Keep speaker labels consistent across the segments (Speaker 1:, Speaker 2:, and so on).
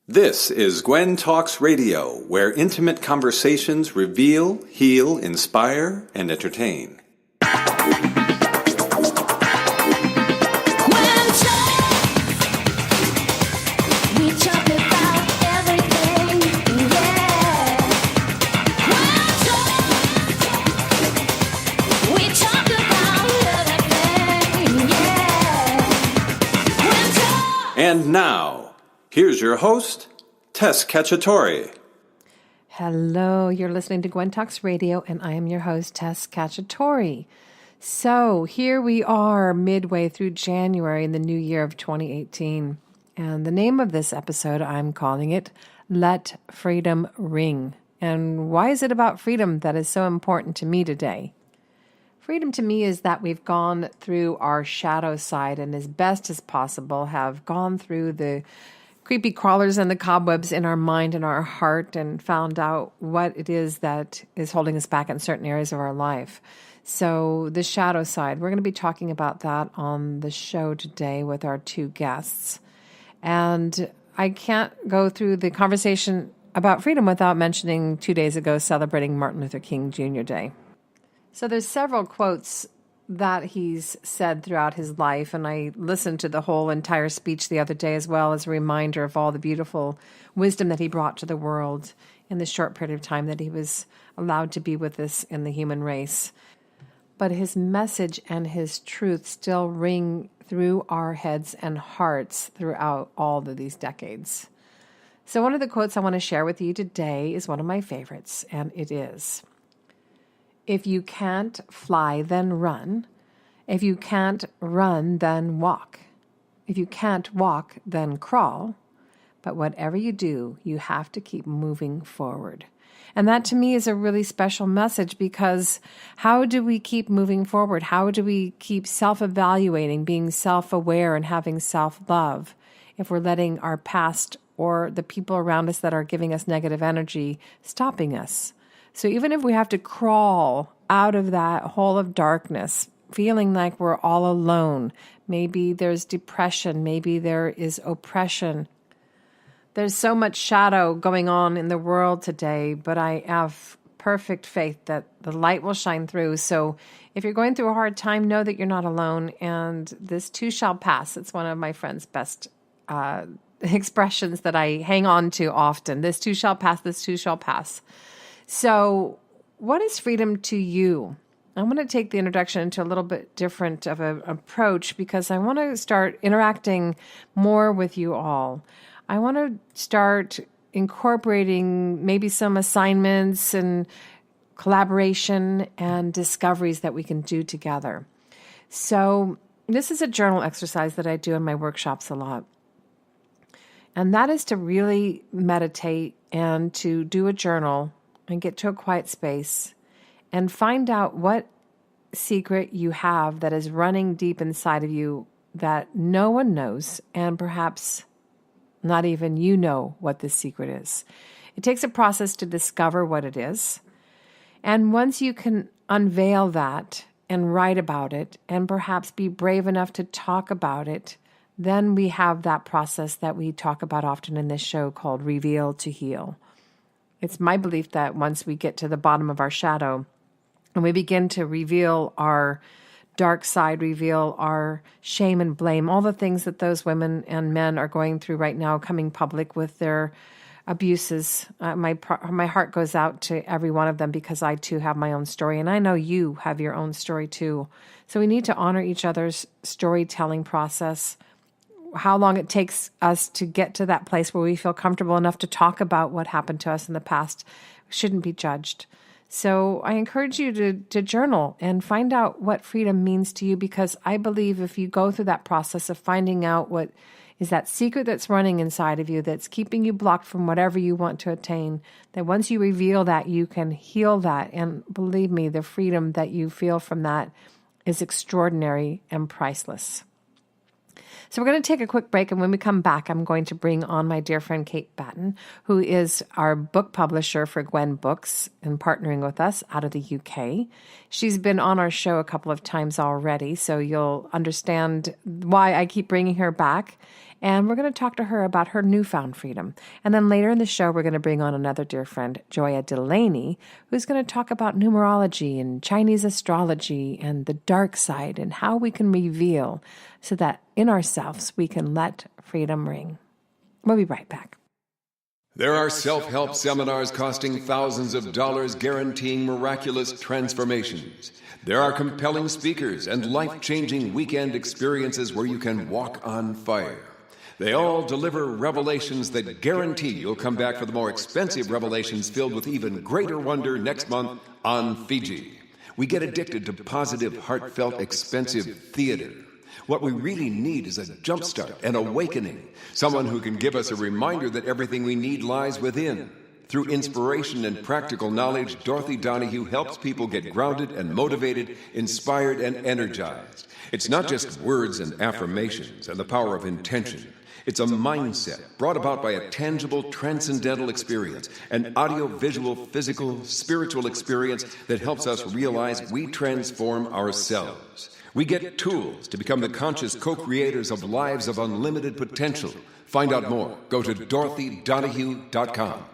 Speaker 1: This is Gwen Talks Radio, where intimate conversations reveal, heal, inspire, and entertain. And now, here's your host, Tess Cacciatore.
Speaker 2: Hello, you're listening to Gwen Talks Radio, and I am your host, Tess Cacciatore. So here we are midway through January in the new year of 2018. And the name of this episode, I'm calling it, Let Freedom Ring. And why is it about freedom that is so important to me today? Freedom to me is that we've gone through our shadow side and as best as possible have gone through the creepy crawlers and the cobwebs in our mind and our heart and found out what it is that is holding us back in certain areas of our life. So the shadow side, we're going to be talking about that on the show today with our two guests. And I can't go through the conversation about freedom without mentioning 2 days ago celebrating Martin Luther King Jr. Day. So there's several quotes that he's said throughout his life, and I listened to the whole entire speech the other day as well as a reminder of all the beautiful wisdom that he brought to the world in the short period of time that he was allowed to be with us in the human race. But his message and his truth still ring through our heads and hearts throughout all of these decades. So one of the quotes I want to share with you today is one of my favorites, and it is, "If you can't fly, then run. If you can't run, then walk. If you can't walk, then crawl. But whatever you do, you have to keep moving forward." And that to me is a really special message, because how do we keep moving forward? How do we keep self-evaluating, being self-aware, and having self-love if we're letting our past or the people around us that are giving us negative energy stopping us? So even if we have to crawl out of that hole of darkness, feeling like we're all alone, maybe there's depression, maybe there is oppression. There's so much shadow going on in the world today, but I have perfect faith that the light will shine through. So if you're going through a hard time, know that you're not alone, and this too shall pass. It's one of my friend's best expressions that I hang on to often. This too shall pass, this too shall pass. So what is freedom to you? I'm going to take the introduction into a little bit different of an approach, because I want to start interacting more with you all. I want to start incorporating maybe some assignments and collaboration and discoveries that we can do together. So this is a journal exercise that I do in my workshops a lot. And that is to really meditate and to do a journal and get to a quiet space and find out what secret you have that is running deep inside of you that no one knows, and perhaps not even you know what this secret is. It takes a process to discover what it is. And once you can unveil that and write about it and perhaps be brave enough to talk about it, then we have that process that we talk about often in this show called Reveal to Heal. It's my belief that once we get to the bottom of our shadow and we begin to reveal our dark side, reveal our shame and blame, all the things that those women and men are going through right now, coming public with their abuses, my heart goes out to every one of them, because I too have my own story, and I know you have your own story too. So we need to honor each other's storytelling process. How long it takes us to get to that place where we feel comfortable enough to talk about what happened to us in the past shouldn't be judged. So I encourage you to journal and find out what freedom means to you, because I believe if you go through that process of finding out what is that secret that's running inside of you that's keeping you blocked from whatever you want to attain, that once you reveal that, you can heal that. And believe me, the freedom that you feel from that is extraordinary and priceless. So we're going to take a quick break, and when we come back, I'm going to bring on my dear friend Kate Batten, who is our book publisher for Gwen Books and partnering with us out of the UK. She's been on our show a couple of times already, so you'll understand why I keep bringing her back. And we're going to talk to her about her newfound freedom. And then later in the show, we're going to bring on another dear friend, Joya Delaney, who's going to talk about numerology and Chinese astrology and the dark side and how we can reveal so that in ourselves we can let freedom ring. We'll be right back.
Speaker 3: There are self-help seminars costing thousands of dollars guaranteeing miraculous transformations. There are compelling speakers and life-changing weekend experiences where you can walk on fire. They all deliver revelations that guarantee you'll come back for the more expensive revelations filled with even greater wonder next month on Fiji. We get addicted to positive, heartfelt, expensive theater. What we really need is a jumpstart, an awakening, someone who can give us a reminder that everything we need lies within. Through inspiration and practical knowledge, Dorothy Donahue helps people get grounded and motivated, inspired and energized. It's not just words and affirmations and the power of intention. It's a mindset brought about by a tangible, transcendental experience, an audio-visual, physical, spiritual experience that helps us realize we transform ourselves. We get tools to become the conscious co-creators of lives of unlimited potential. Find out more. Go to DorothyDonahue.com.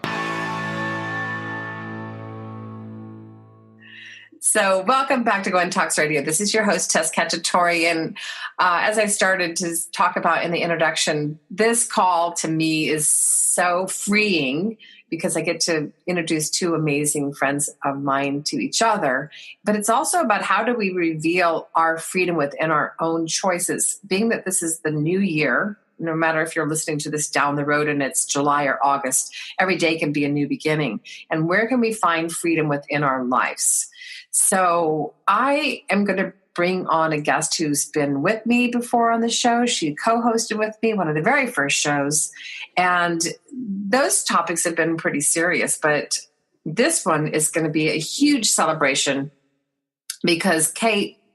Speaker 2: So welcome back to Gwen Talks Radio. This is your host, Tess Cacciatore. And as I started to talk about in the introduction, this call to me is so freeing because I get to introduce two amazing friends of mine to each other. But it's also about how do we reveal our freedom within our own choices. Being that this is the new year, no matter if you're listening to this down the road and it's July or August, every day can be a new beginning. And where can we find freedom within our lives? So I am going to bring on a guest who's been with me before on the show. She co-hosted with me one of the very first shows. And those topics have been pretty serious, but this one is going to be a huge celebration because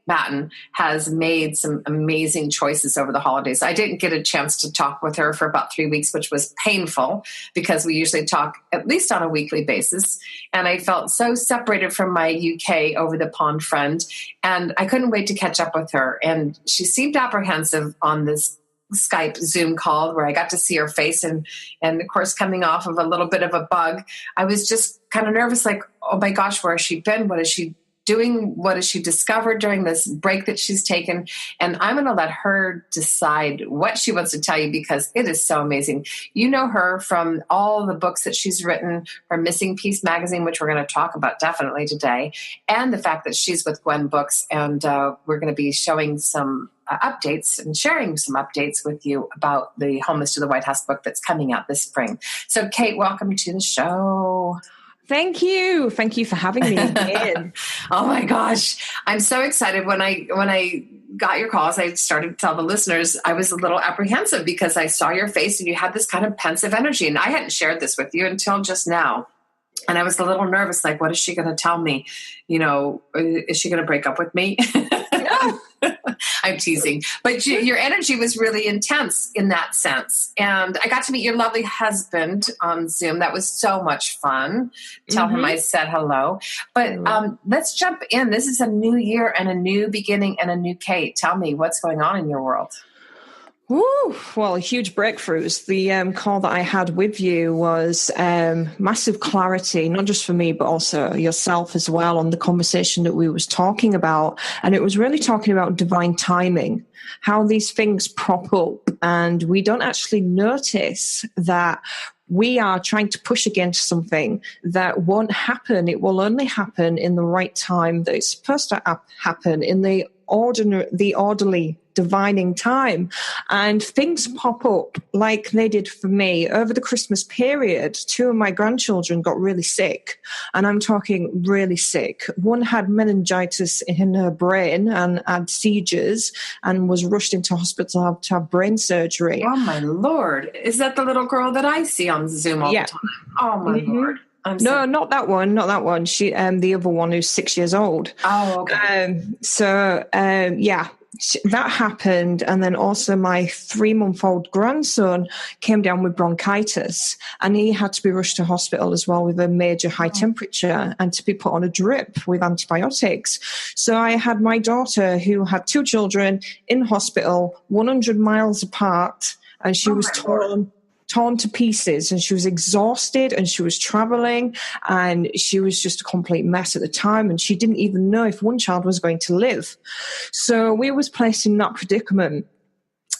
Speaker 2: Batten has made some amazing choices over the holidays. I didn't get a chance to talk with her for about 3 weeks, which was painful because we usually talk at least on a weekly basis. And I felt so separated from my UK over the pond friend. And I couldn't wait to catch up with her. And she seemed apprehensive on this Skype Zoom call where I got to see her face. And of course, coming off of a little bit of a bug, I was just kind of nervous, like, oh my gosh, where has she been? What is she doing? What has she discovered during this break that she's taken? And I'm going to let her decide what she wants to tell you because it is so amazing. You know her from all the books that she's written, her Missing Piece magazine, which we're going to talk about definitely today, and the fact that she's with Gwen Books. And we're going to be showing some updates and sharing some updates with you about the Homeless to the White House book that's coming out this spring. So Kate, welcome to the show.
Speaker 4: Thank you. Thank you for having me again.
Speaker 2: Oh my gosh. I'm so excited. When I got your calls, I started to tell the listeners I was a little apprehensive because I saw your face and you had this kind of pensive energy. And I hadn't shared this with you until just now. And I was a little nervous, like, what is she going to tell me? You know, is she going to break up with me? No. I'm teasing. But your energy was really intense in that sense. And I got to meet your lovely husband on Zoom. That was so much fun. Tell him I said hello. But let's jump in. This is a new year and a new beginning and a new Kate. Tell me what's going on in your world.
Speaker 4: Woo, well, huge breakthroughs. The call that I had with you was massive clarity, not just for me, but also yourself as well on the conversation that we was talking about. And it was really talking about divine timing, how these things prop up and we don't actually notice that we are trying to push against something that won't happen. It will only happen in the right time that it's supposed to happen in the orderly divining time. And things pop up like they did for me over the Christmas period. 2 of my grandchildren got really sick, and I'm talking really sick. One had meningitis in her brain and had seizures and was rushed into hospital to have brain surgery.
Speaker 2: Oh my Lord. Is that the little girl that I see on Zoom all the time? Oh my Lord.
Speaker 4: No, not that one. Not that one. She, the other one who's 6 years old.
Speaker 2: Oh, okay.
Speaker 4: That happened. And then also my 3-month-old grandson came down with bronchitis and he had to be rushed to hospital as well with a major high temperature and to be put on a drip with antibiotics. So I had my daughter who had 2 children in hospital, 100 miles apart, and she was torn to pieces, and she was exhausted, and she was traveling, and she was just a complete mess at the time, and she didn't even know if one child was going to live. So we was placed in that predicament.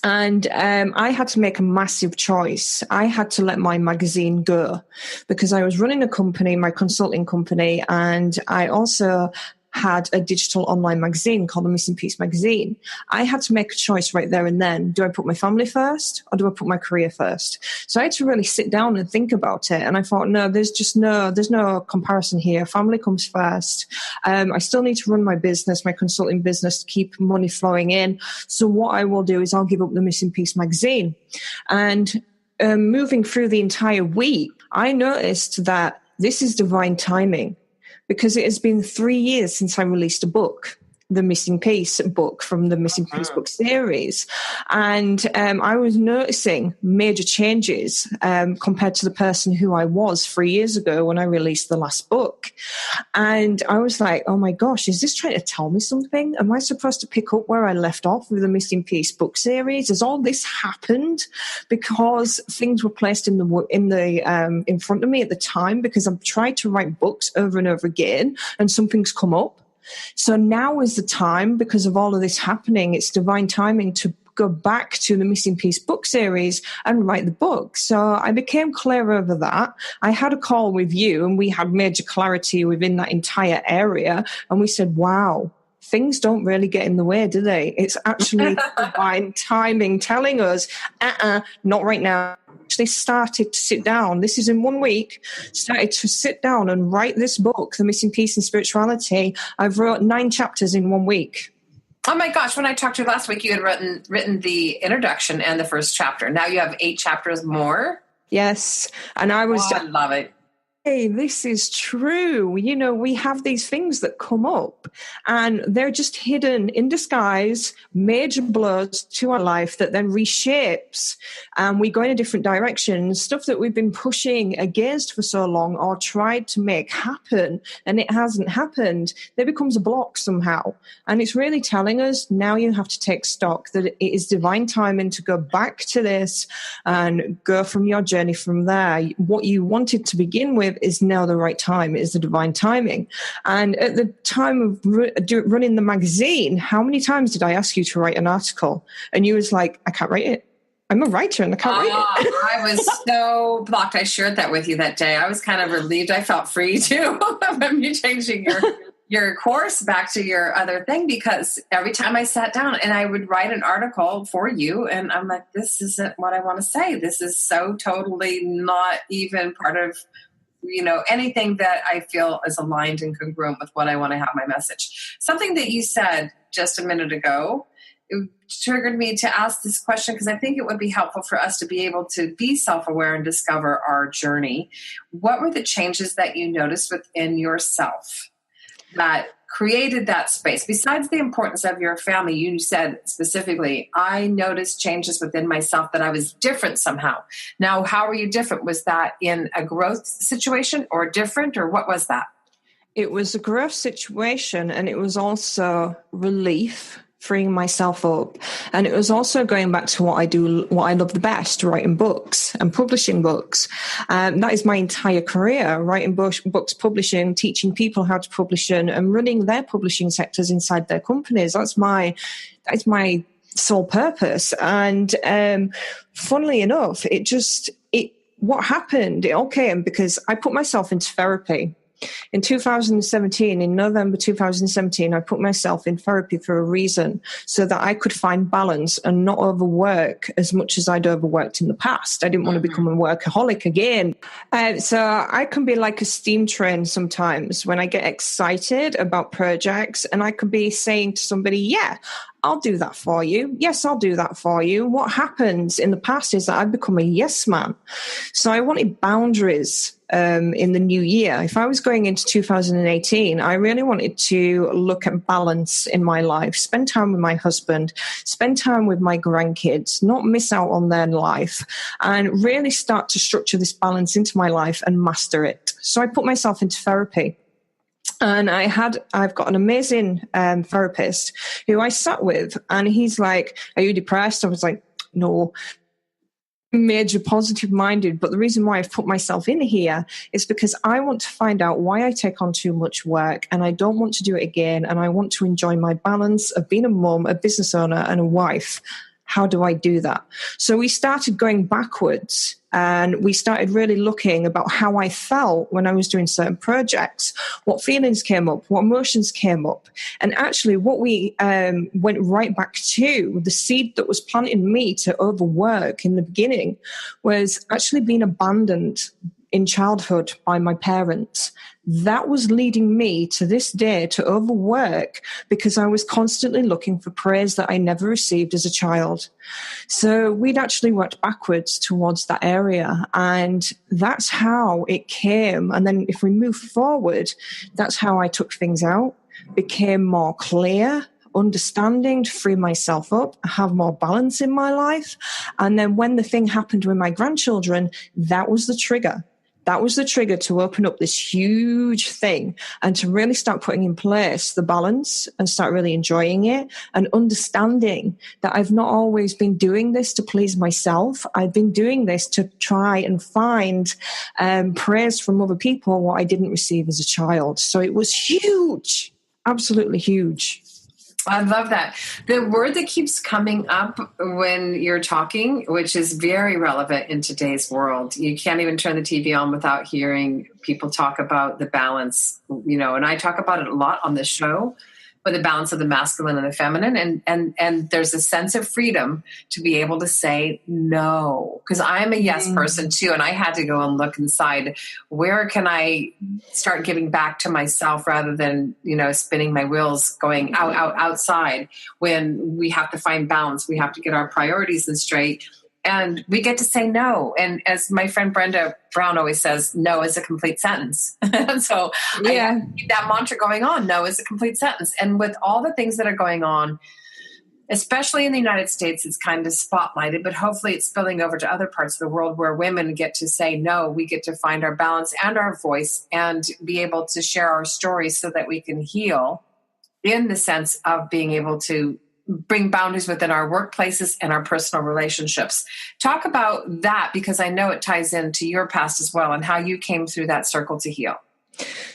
Speaker 4: And I had to make a massive choice. I had to let my magazine go because I was running a company, my consulting company, and I also had a digital online magazine called the Missing Piece magazine. I had to make a choice right there and then. Do I put my family first or do I put my career first? So I had to really sit down and think about it. And I thought, no, there's no comparison here. Family comes first. I still need to run my business, my consulting business, to keep money flowing in. So what I will do is I'll give up the Missing Piece magazine. And moving through the entire week, I noticed that this is divine timing. Because it has been 3 years since I released a book, the Missing Piece book from the Missing Piece book series. And I was noticing major changes compared to the person who I was 3 years ago when I released the last book. And I was like, oh my gosh, is this trying to tell me something? Am I supposed to pick up where I left off with the Missing Piece book series? Has all this happened because things were placed in front of me at the time? Because I've tried to write books over and over again, and something's come up. So now is the time, because of all of this happening, it's divine timing to go back to the Missing Piece book series and write the book. So I became clear over that. I had a call with you and we had major clarity within that entire area. And we said, wow, things don't really get in the way, do they? It's actually divine timing telling us, not right now. Actually started to sit down. This is in 1 week. Started to sit down and write this book, The Missing Piece in Spirituality. I've wrote 9 chapters in 1 week.
Speaker 2: Oh my gosh! When I talked to you last week, you had written the introduction and the first chapter. Now you have 8 chapters more.
Speaker 4: Yes, and I was.
Speaker 2: I love it.
Speaker 4: Hey, this is true. You know, we have these things that come up and they're just hidden in disguise, major blows to our life that then reshapes, and we go in a different direction. Stuff that we've been pushing against for so long or tried to make happen and it hasn't happened, there becomes a block somehow. And it's really telling us now you have to take stock that it is divine timing to go back to this and go from your journey from there. What you wanted to begin with is now the right time. It is the divine timing. And at the time of running the magazine, how many times did I ask you to write an article? And you was like, I can't write it. I'm a writer and I can't write it.
Speaker 2: I was so blocked. I shared that with you that day. I was kind of relieved. I felt free too from you changing your course back to your other thing, because every time I sat down and I would write an article for you and I'm like, this isn't what I want to say. This is so totally not even part of anything that I feel is aligned and congruent with what I want to have my message. Something that you said just a minute ago, it triggered me to ask this question because I think it would be helpful for us to be able to be self-aware and discover our journey. What were the changes that you noticed within yourself that created that space? Besides the importance of your family, you said specifically, I noticed changes within myself that I was different somehow. Now, how were you different? Was that in a growth situation or different, or what was that?
Speaker 4: It was a growth situation, and it was also relief, freeing myself up. And it was also going back to what I do, what I love the best, writing books and publishing books. That is my entire career, writing books, publishing, teaching people how to publish and running their publishing sectors inside their companies. That's my sole purpose. And funnily enough, what happened, it all came because I put myself into therapy. In 2017, in November 2017, I put myself in therapy for a reason, so that I could find balance and not overwork as much as I'd overworked in the past. I didn't want to become a workaholic again. So I can be like a steam train sometimes when I get excited about projects, and I could be saying to somebody, yeah, I'll do that for you. Yes, I'll do that for you. What happens in the past is that I've become a yes man. So I wanted boundaries in the new year. If I was going into 2018, I really wanted to look at balance in my life, spend time with my husband, spend time with my grandkids, not miss out on their life, and really start to structure this balance into my life and master it. So I put myself into therapy. And I've got an amazing therapist who I sat with, and he's like, are you depressed? I was like, no. major positive minded, but the reason why I've put myself in here is because I want to find out why I take on too much work, and I don't want to do it again, and I want to enjoy my balance of being a mum, a business owner, and a wife. How do I do that? So we started going backwards, and we started really looking about how I felt when I was doing certain projects, what feelings came up, what emotions came up. And actually what we went right back to, the seed that was planted in me to overwork in the beginning was actually being abandoned in childhood by my parents. That was leading me to this day to overwork because I was constantly looking for praise that I never received as a child. So we'd actually worked backwards towards that area, and that's how it came. And then if we move forward, that's how I took things out, became more clear, understanding, to free myself up, have more balance in my life. And then when the thing happened with my grandchildren, that was the trigger. That was the trigger to open up this huge thing and to really start putting in place the balance and start really enjoying it and understanding that I've not always been doing this to please myself. I've been doing this to try and find praise from other people, what I didn't receive as a child. So it was huge, absolutely huge.
Speaker 2: I love that. The word that keeps coming up when you're talking, which is very relevant in today's world, you can't even turn the TV on without hearing people talk about the balance, and I talk about it a lot on this show, but the balance of the masculine and the feminine. And there's a sense of freedom to be able to say no, because I'm a yes person too. And I had to go and look inside, where can I start giving back to myself rather than, spinning my wheels going outside. When we have to find balance, we have to get our priorities in straight. And we get to say no. And as my friend Brenda Brown always says, no is a complete sentence. So I keep that mantra going on. No is a complete sentence. And with all the things that are going on, especially in the United States, it's kind of spotlighted, but hopefully it's spilling over to other parts of the world where women get to say no. We get to find our balance and our voice and be able to share our stories so that we can heal in the sense of being able to bring boundaries within our workplaces and our personal relationships. Talk about that, because I know it ties into your past as well and how you came through that circle to heal.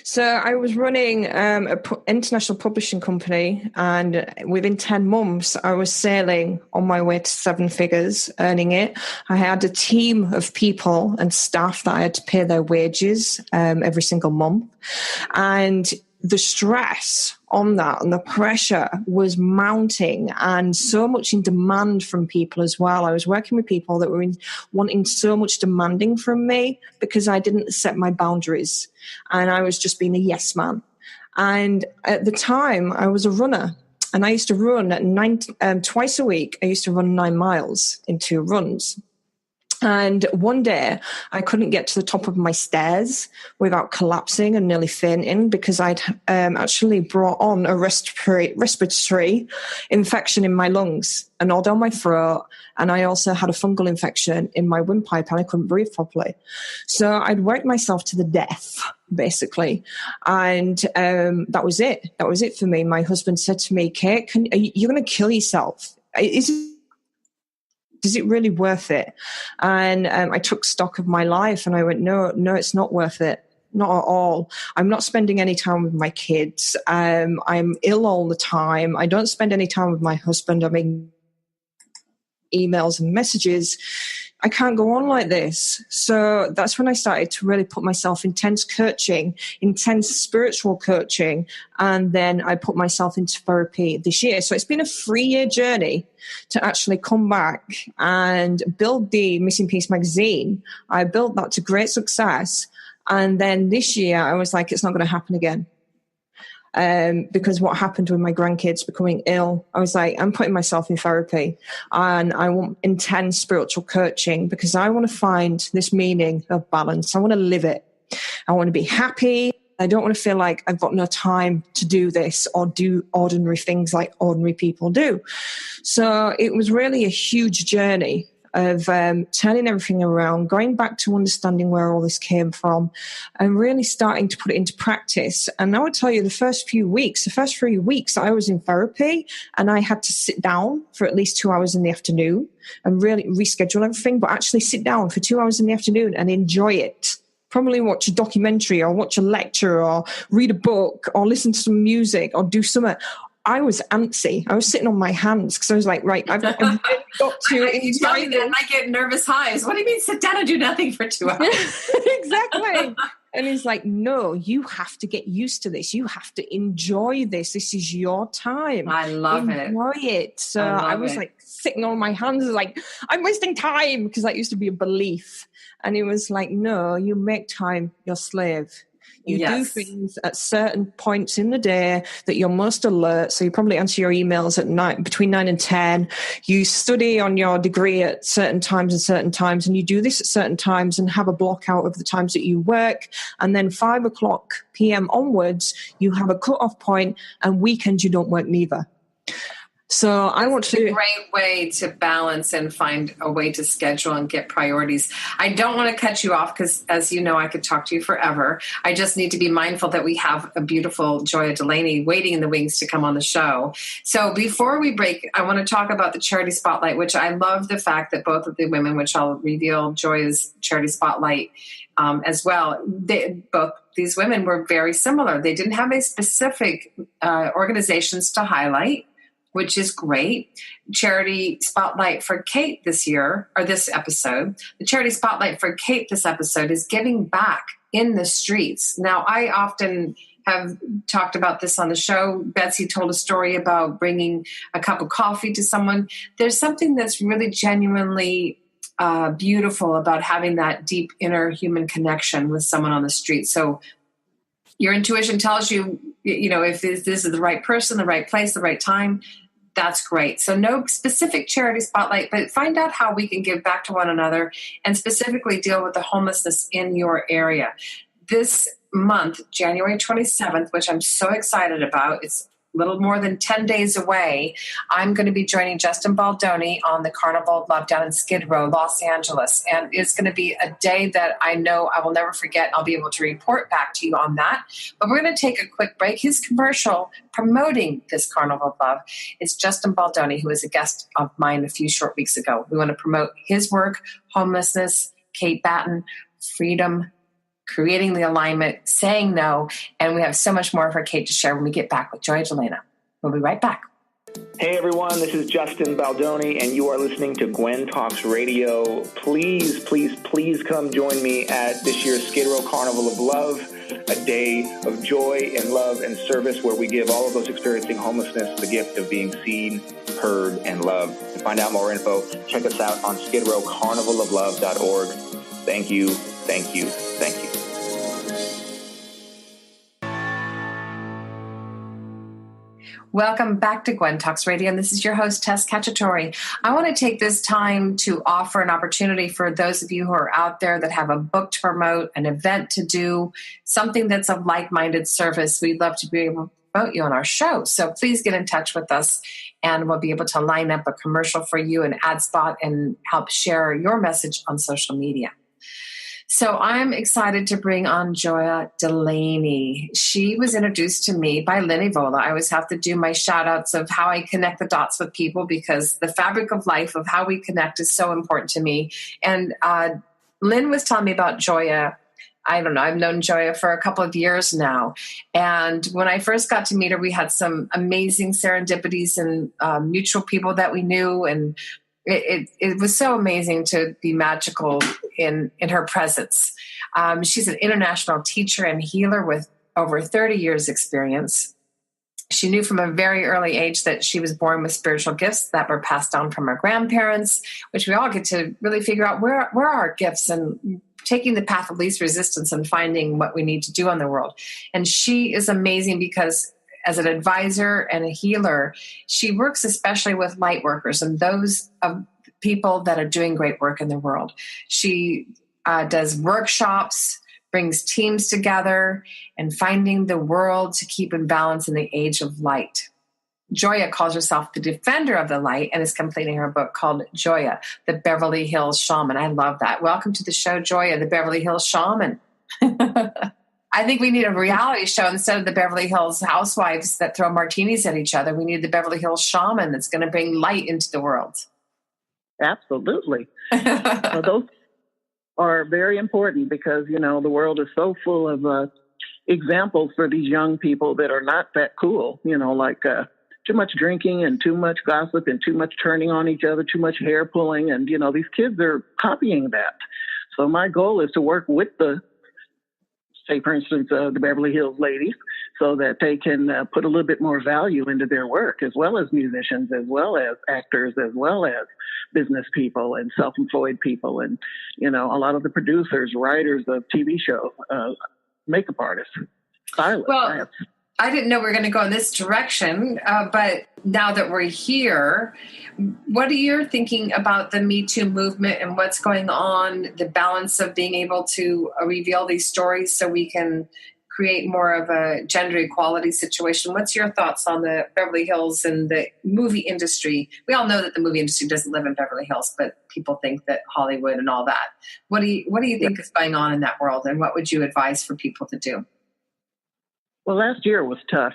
Speaker 4: So I was running an international publishing company, and within 10 months, I was sailing on my way to 7 figures, earning it. I had a team of people and staff that I had to pay their wages every single month. And the stress on that and the pressure was mounting, and so much in demand from people as well. I was working with people that were wanting so much demanding from me because I didn't set my boundaries and I was just being a yes man. And at the time I was a runner, and I used to run at twice a week. I used to run 9 miles in 2 runs. And one day I couldn't get to the top of my stairs without collapsing and nearly fainting because I'd actually brought on a respiratory infection in my lungs, a node on my throat, and I also had a fungal infection in my windpipe and I couldn't breathe properly. So I'd worked myself to the death, basically. And that was it. That was it for me. My husband said to me, Kate, you're going to kill yourself. Is it really worth it? And I took stock of my life and I went, no, it's not worth it. Not at all. I'm not spending any time with my kids. I'm ill all the time. I don't spend any time with my husband. I mean, emails and messages. I can't go on like this. So that's when I started to really put myself intense coaching, intense spiritual coaching. And then I put myself into therapy this year. So it's been a 3-year journey to actually come back and build the Missing Piece magazine. I built that to great success. And then this year I was like, it's not going to happen again. Because what happened with my grandkids becoming ill, I was like, I'm putting myself in therapy and I want intense spiritual coaching because I want to find this meaning of balance. I want to live it. I want to be happy. I don't want to feel like I've got no time to do this or do ordinary things like ordinary people do. So it was really a huge journey. of turning everything around, going back to understanding where all this came from, and really starting to put it into practice. And I would tell you the first 3 weeks I was in therapy, and I had to sit down for at least 2 hours in the afternoon and really reschedule everything, but actually sit down for 2 hours in the afternoon and enjoy it. Probably watch a documentary or watch a lecture or read a book or listen to some music or do something. I was antsy. I was sitting on my hands because I was like, right, I've really got to enjoy this.
Speaker 2: I get nervous hives. What do you mean sit down and do nothing for 2 hours?
Speaker 4: Exactly. And he's like, no, you have to get used to this. You have to enjoy this. This is your time.
Speaker 2: I love
Speaker 4: Enjoy it. So I was like sitting on my hands like, I'm wasting time, because that used to be a belief. And he was like, no, you make time your slave. You do things at certain points in the day that you're most alert. So you probably answer your emails at night between 9 and 10. You study on your degree at certain times, and you do this at certain times and have a block out of the times that you work. And then 5 o'clock p.m. onwards, you have a cut-off point, and weekends you don't work neither. So I want to.
Speaker 2: It's a great way to balance and find a way to schedule and get priorities. I don't want to cut you off because, as you know, I could talk to you forever. I just need to be mindful that we have a beautiful Joya Delaney waiting in the wings to come on the show. So before we break, I want to talk about the Charity Spotlight, which I love the fact that both of the women, which I'll reveal Joya's Charity Spotlight as well, both these women were very similar. They didn't have a specific organizations to highlight, which is great. Charity Spotlight for Kate this episode, the Charity Spotlight for Kate this episode is giving back in the streets. Now, I often have talked about this on the show. Betsy told a story about bringing a cup of coffee to someone. There's something that's really genuinely beautiful about having that deep inner human connection with someone on the street. So your intuition tells you, if this is the right person, the right place, the right time, that's great. So no specific charity spotlight, but find out how we can give back to one another and specifically deal with the homelessness in your area. This month, January 27th, which I'm so excited about, it's a little more than 10 days away, I'm going to be joining Justin Baldoni on the Carnival of Love down in Skid Row, Los Angeles. And it's going to be a day that I know I will never forget. I'll be able to report back to you on that. But we're going to take a quick break. His commercial promoting this Carnival of Love is Justin Baldoni, who was a guest of mine a few short weeks ago. We want to promote his work, homelessness, Kate Batten, freedom, creating the alignment, saying no, and we have so much more for Kate to share when we get back with Joya Delaney. We'll be right back.
Speaker 5: Hey everyone, this is Justin Baldoni, and you are listening to Gwen Talks Radio. Please, please, please come join me at this year's Skid Row Carnival of Love, a day of joy and love and service where we give all of those experiencing homelessness the gift of being seen, heard, and loved. To find out more info, check us out on skidrowcarnivaloflove.org. Thank you, thank you, thank you.
Speaker 2: Welcome back to Gwen Talks Radio, and this is your host, Tess Cacciatore. I want to take this time to offer an opportunity for those of you who are out there that have a book to promote, an event to do, something that's of like-minded service. We'd love to be able to promote you on our show. So please get in touch with us, and we'll be able to line up a commercial for you, an ad spot, and help share your message on social media. So I'm excited to bring on Joya Delaney. She was introduced to me by Lynn Evola. I always have to do my shout outs of how I connect the dots with people because the fabric of life of how we connect is so important to me. And Lynn was telling me about Joya. I don't know, I've known Joya for a couple of years now. And when I first got to meet her, we had some amazing serendipities and mutual people that we knew. And it was so amazing to be magical in her presence. She's an international teacher and healer with over 30 years experience. She knew from a very early age that she was born with spiritual gifts that were passed down from her grandparents, which we all get to really figure out where are our gifts and taking the path of least resistance and finding what we need to do on the world. And she is amazing because as an advisor and a healer, she works especially with light workers and those people that are doing great work in the world. She does workshops, brings teams together, and finding the world to keep in balance in the age of light. Joya calls herself the defender of the light and is completing her book called Joya, the Beverly Hills Shaman. I love that. Welcome to the show, Joya, the Beverly Hills Shaman. I think we need a reality show instead of the Beverly Hills housewives that throw martinis at each other. We need the Beverly Hills Shaman that's going to bring light into the world.
Speaker 6: Absolutely. Those are very important because, you know, the world is so full of examples for these young people that are not that cool, you know, like too much drinking and too much gossip and too much turning on each other, too much hair pulling. And, you know, these kids are copying that. So my goal is to work with say, for instance, the Beverly Hills ladies, so that they can put a little bit more value into their work, as well as musicians, as well as actors, as well as business people and self-employed people. And, you know, a lot of the producers, writers of TV shows, makeup artists, stylists.
Speaker 2: Well, I didn't know we were going to go in this direction, but now that we're here, what are you thinking about the Me Too movement and what's going on, the balance of being able to reveal these stories so we can create more of a gender equality situation? What's your thoughts on the Beverly Hills and the movie industry? We all know that the movie industry doesn't live in Beverly Hills, but people think that Hollywood and all that. What do you think is going on in that world, and what would you advise for people to do?
Speaker 6: Well, last year was tough.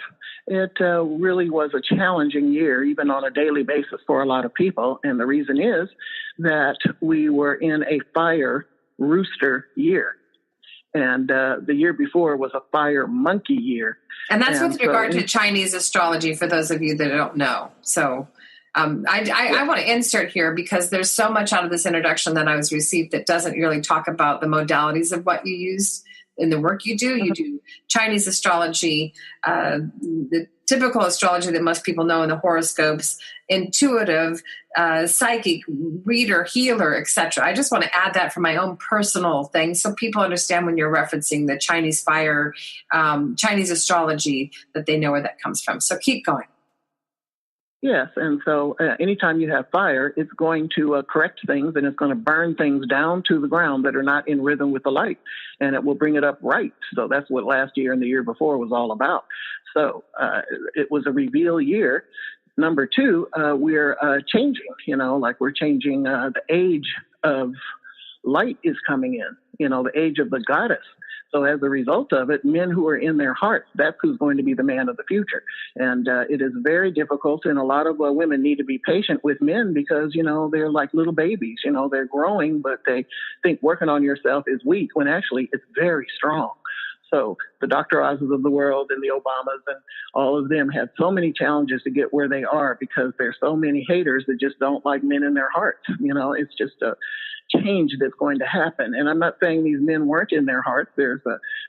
Speaker 6: It really was a challenging year, even on a daily basis for a lot of people. And the reason is that we were in a fire rooster year. And the year before was a fire monkey year.
Speaker 2: And that's with regard to Chinese astrology, for those of you that don't know. So I want to insert here because there's so much out of this introduction that I was received that doesn't really talk about the modalities of what you use in the work you do. You do Chinese astrology, the typical astrology that most people know in the horoscopes, intuitive, psychic, reader, healer, etc. I just want to add that for my own personal thing so people understand when you're referencing the Chinese fire, Chinese astrology, that they know where that comes from. So keep going.
Speaker 6: Yes, and so anytime you have fire, it's going to correct things, and it's going to burn things down to the ground that are not in rhythm with the light, and it will bring it up right. So that's what last year and the year before was all about. So it was a reveal year. Number two, we're changing, you know, like we're changing the age of light is coming in, you know, the age of the goddess. So as a result of it, men who are in their hearts, that's who's going to be the man of the future. And it is very difficult. And a lot of women need to be patient with men because, you know, they're like little babies. You know, they're growing, but they think working on yourself is weak when actually it's very strong. So the Dr. Oz's of the world and the Obamas and all of them had so many challenges to get where they are because there's so many haters that just don't like men in their hearts. You know, it's just a change that's going to happen. And I'm not saying these men weren't in their hearts. There's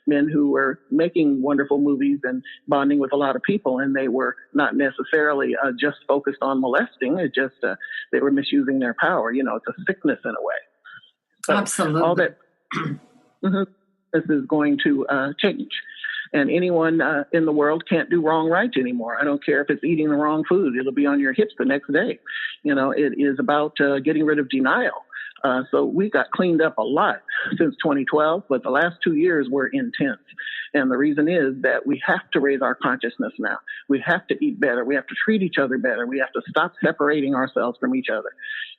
Speaker 6: men who were making wonderful movies and bonding with a lot of people, and they were not necessarily just focused on molesting. It just they were misusing their power. You know, it's a sickness in a way. So
Speaker 2: absolutely.
Speaker 6: All that this is going to change. And anyone in the world can't do wrong right anymore. I don't care if it's eating the wrong food. It'll be on your hips the next day. You know, it is about getting rid of denial. So we got cleaned up a lot since 2012, but the last 2 years were intense. And the reason is that we have to raise our consciousness now. We have to eat better. We have to treat each other better. We have to stop separating ourselves from each other.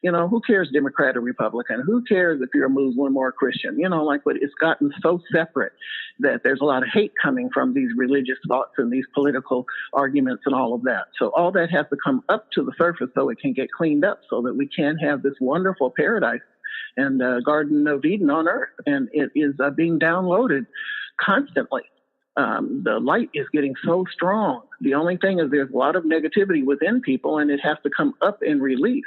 Speaker 6: You know, who cares Democrat or Republican? Who cares if you're a Muslim or a Christian? You know, like, but it's gotten so separate that there's a lot of hate coming from these religious thoughts and these political arguments and all of that. So all that has to come up to the surface so it can get cleaned up so that we can have this wonderful paradise and Garden of Eden on earth. And it is being downloaded constantly. The light is getting so strong. The only thing is there's a lot of negativity within people, and it has to come up and release.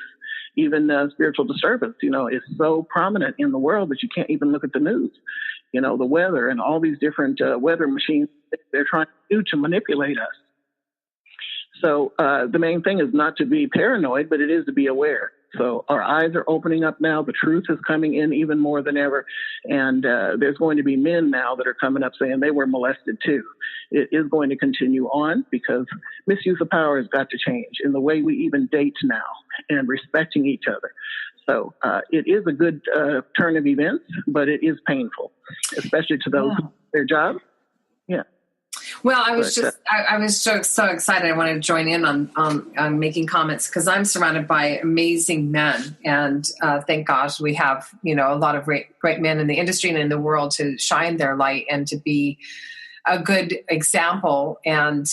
Speaker 6: Even spiritual disturbance, you know, is so prominent in the world that you can't even look at the news. You know, the weather and all these different weather machines they're trying to do to manipulate us. So the main thing is not to be paranoid, but it is to be aware. So our eyes are opening up now. The truth is coming in even more than ever. And there's going to be men now that are coming up saying they were molested too. It is going to continue on because misuse of power has got to change in the way we even date now and respecting each other. So it is a good turn of events, but it is painful, especially to those who do their job. Yeah.
Speaker 2: Well, I was I was so excited. I wanted to join in on making comments because I'm surrounded by amazing men, and thank gosh we have a lot of great men in the industry and in the world to shine their light and to be a good example. And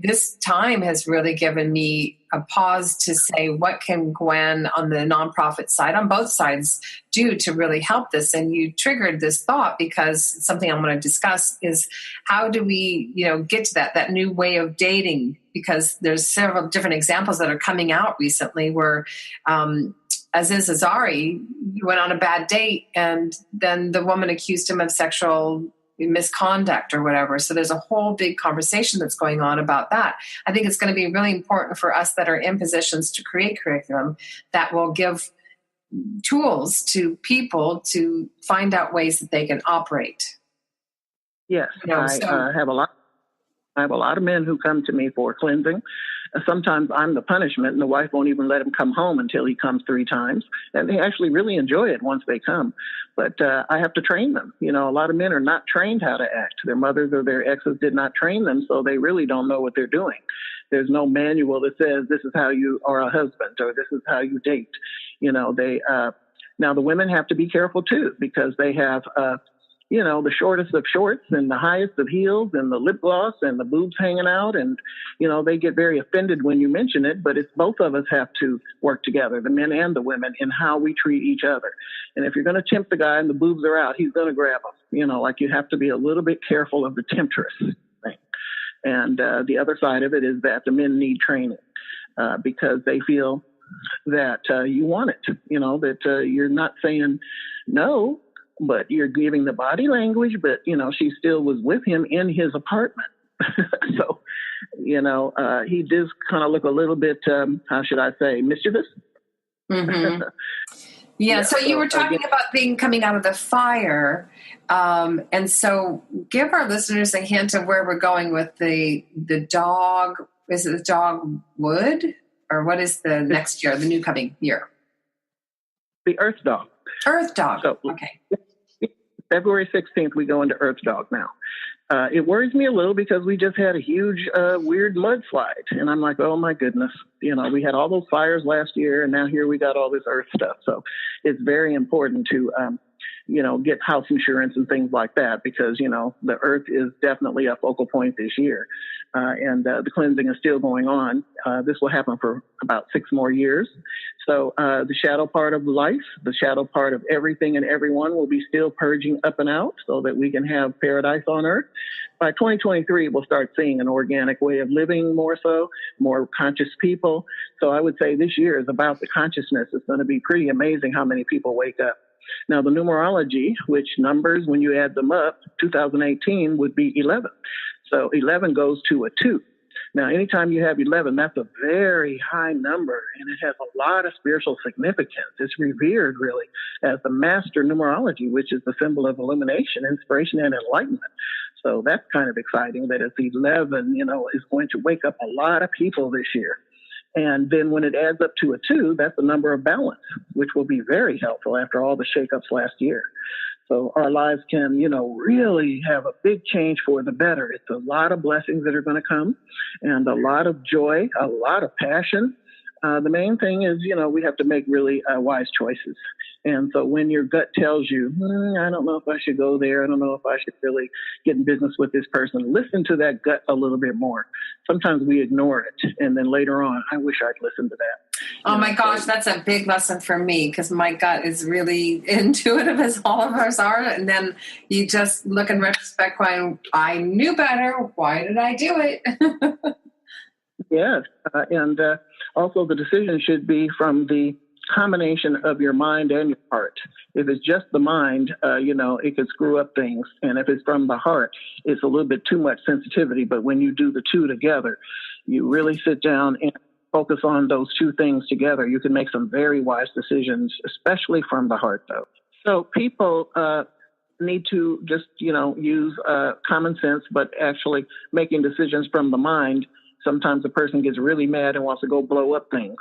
Speaker 2: this time has really given me a pause to say, what can Gwen on the nonprofit side, on both sides, do to really help this? And you triggered this thought because something I'm going to discuss is how do we, get to that new way of dating? Because there's several different examples that are coming out recently where, Aziz Ansari went on a bad date and then the woman accused him of sexual misconduct or whatever. So there's a whole big conversation that's going on about that. I think it's going to be really important for us that are in positions to create curriculum that will give tools to people to find out ways that they can operate.
Speaker 6: Yes, I have a lot of men who come to me for cleansing. Sometimes I'm the punishment, and the wife won't even let him come home until he comes 3 times. And they actually really enjoy it once they come. But I have to train them. A lot of men are not trained how to act. Their mothers or their exes did not train them, so they really don't know what they're doing. There's no manual that says this is how you are a husband or this is how you date. Now the women have to be careful too because they have the shortest of shorts and the highest of heels and the lip gloss and the boobs hanging out. And, they get very offended when you mention it, but it's both of us have to work together, the men and the women, in how we treat each other. And if you're going to tempt the guy and the boobs are out, he's going to grab them. You have to be a little bit careful of the temptress thing. And the other side of it is that the men need training because they feel that you want it, that you're not saying no, but you're giving the body language, but, she still was with him in his apartment. So, he does kind of look a little bit, how should I say, mischievous.
Speaker 2: Mm-hmm. Yeah. So you were talking about coming out of the fire. And so give our listeners a hint of where we're going with the dog. Is it the dog wood? Or what is the next year, the new coming year?
Speaker 6: The Earth Dog.
Speaker 2: Earth Dog.
Speaker 6: So,
Speaker 2: okay.
Speaker 6: February 16th, we go into Earth Dog now. It worries me a little because we just had a huge, weird mudslide. And I'm like, oh, my goodness. We had all those fires last year, and now here we got all this earth stuff. So it's very important to, get house insurance and things like that because, the earth is definitely a focal point this year. And the cleansing is still going on. This will happen for about 6 more years. So the shadow part of life, the shadow part of everything and everyone will be still purging up and out so that we can have paradise on earth. By 2023, we'll start seeing an organic way of living more conscious people. So I would say this year is about the consciousness. It's going to be pretty amazing how many people wake up. Now, the numerology, which numbers, when you add them up, 2018 would be 11. So 11 goes to a 2. Now, anytime you have 11, that's a very high number, and it has a lot of spiritual significance. It's revered, really, as the master numerology, which is the symbol of illumination, inspiration, and enlightenment. So that's kind of exciting that it's 11, is going to wake up a lot of people this year. And then when it adds up to a 2, that's the number of balance, which will be very helpful after all the shakeups last year. So our lives can, really have a big change for the better. It's a lot of blessings that are going to come and a lot of joy, a lot of passion. The main thing is, we have to make really wise choices. And so when your gut tells you, I don't know if I should go there, I don't know if I should really get in business with this person, listen to that gut a little bit more. Sometimes we ignore it. And then later on, I wish I'd listened to that.
Speaker 2: Oh my gosh, that's a big lesson for me because my gut is really intuitive as all of us are. And then you just look in retrospect going, I knew better. Why did I do it?
Speaker 6: Yes. And also the decision should be from the combination of your mind and your heart. If it's just the mind, it could screw up things. And if it's from the heart, it's a little bit too much sensitivity. But when you do the two together, you really sit down and focus on those two things together. You can make some very wise decisions, especially from the heart, though. So people need to just, use common sense, but actually making decisions from the mind. Sometimes a person gets really mad and wants to go blow up things.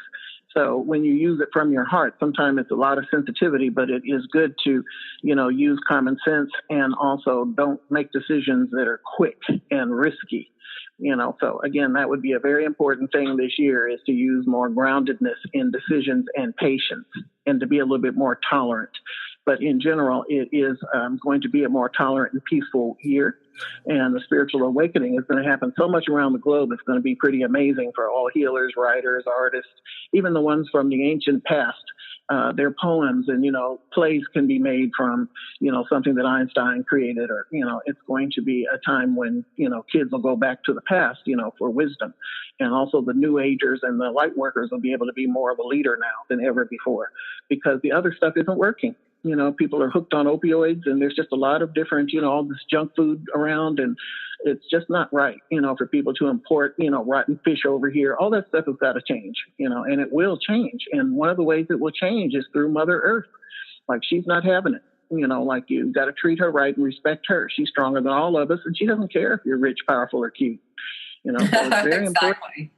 Speaker 6: So when you use it from your heart, sometimes it's a lot of sensitivity, but it is good to, use common sense and also don't make decisions that are quick and risky. So again, that would be a very important thing this year, is to use more groundedness in decisions and patience, and to be a little bit more tolerant. But in general, it is going to be a more tolerant and peaceful year. And the spiritual awakening is going to happen so much around the globe. It's going to be pretty amazing for all healers, writers, artists, even the ones from the ancient past. Their poems and, plays can be made from, something that Einstein created, or, it's going to be a time when, kids will go back to the past, for wisdom. And also the new agers and the light workers will be able to be more of a leader now than ever before, because the other stuff isn't working. People are hooked on opioids, and there's just a lot of different, all this junk food around, and it's just not right, for people to import, rotten fish over here. All that stuff has got to change, and it will change. And one of the ways it will change is through Mother Earth. Like, she's not having it, like, you got to treat her right and respect her. She's stronger than all of us, and she doesn't care if you're rich, powerful, or cute. So it's very important.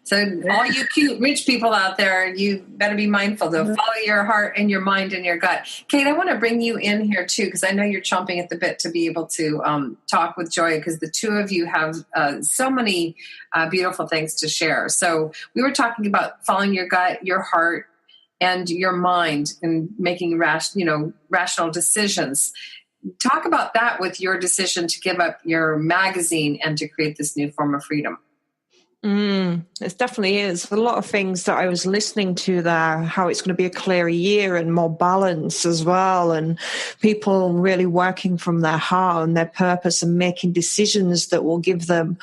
Speaker 2: So all you cute, rich people out there, you better be mindful, though. Follow your heart and your mind and your gut. Kate, I want to bring you in here, too, because I know you're chomping at the bit to be able to talk with Joya, because the two of you have so many beautiful things to share. So we were talking about following your gut, your heart, and your mind, and making rational decisions. Talk about that with your decision to give up your magazine and to create this new form of freedom.
Speaker 4: It definitely is. A lot of things that I was listening to there, how it's going to be a clearer year and more balance as well, and people really working from their heart and their purpose and making decisions that will give them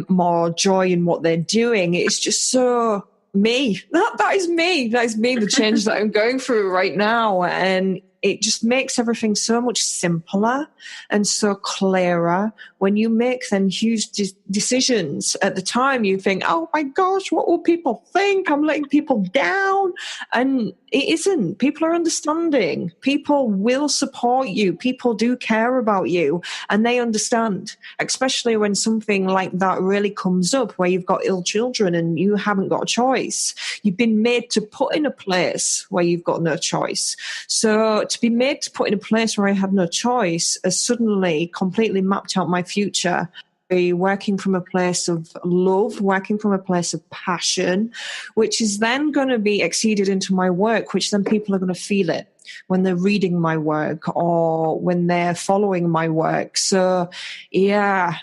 Speaker 4: more joy in what they're doing. It's just so me. That is me. That is me, the change that I'm going through right now. And it just makes everything so much simpler and so clearer. When you make then huge decisions at the time, you think, oh my gosh, what will people think? I'm letting people down. And it isn't. People are understanding. People will support you. People do care about you, and they understand, especially when something like that really comes up, where you've got ill children and you haven't got a choice. You've been made to put in a place where you've got no choice. So to be made to put in a place where I had no choice has suddenly completely mapped out my future. Working from a place of love, working from a place of passion, which is then going to be exceeded into my work, which then people are going to feel it when they're reading my work or when they're following my work. So, yeah,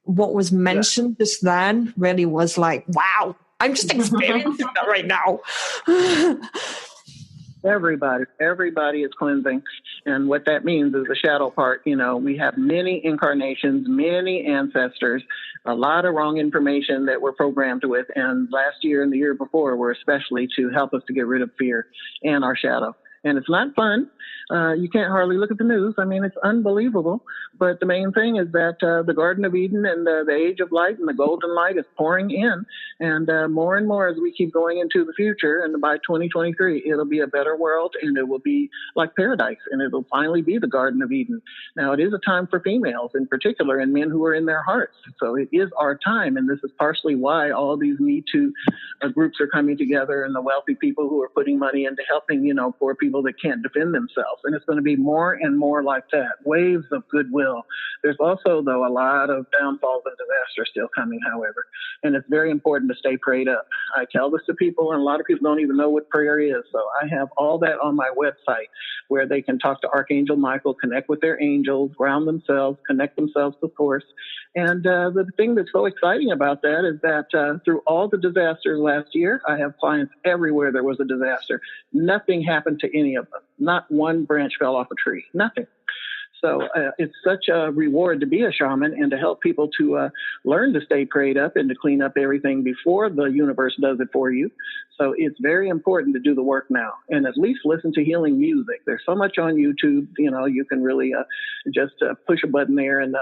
Speaker 4: what was mentioned just then really was like, wow, I'm just experiencing that right now.
Speaker 6: Everybody is cleansing. And what that means is the shadow part. We have many incarnations, many ancestors, a lot of wrong information that we're programmed with. And last year and the year before were especially to help us to get rid of fear and our shadow. And it's not fun. You can't hardly look at the news. I mean, it's unbelievable. But the main thing is that the Garden of Eden and the Age of Light and the Golden Light is pouring in. And more as we keep going into the future. And by 2023, it'll be a better world, and it will be like paradise. And it'll finally be the Garden of Eden. Now, it is a time for females in particular, and men who are in their hearts. So it is our time. And this is partially why all these Me Too groups are coming together, and the wealthy people who are putting money into helping, poor people that can't defend themselves. And it's going to be more and more like that. Waves of goodwill. There's also, though, a lot of downfalls and disasters still coming, however. And it's very important to stay prayed up. I tell this to people, and a lot of people don't even know what prayer is. So I have all that on my website, where they can talk to Archangel Michael, connect with their angels, ground themselves, connect themselves to Source. And the thing that's so exciting about that is that through all the disasters last year, I have clients everywhere there was a disaster. Nothing happened to any of them. Not one branch fell off a tree. Nothing. So it's such a reward to be a shaman and to help people to learn to stay prayed up and to clean up everything before the universe does it for you. So it's very important to do the work now and at least listen to healing music. There's so much on YouTube, you can really just push a button there and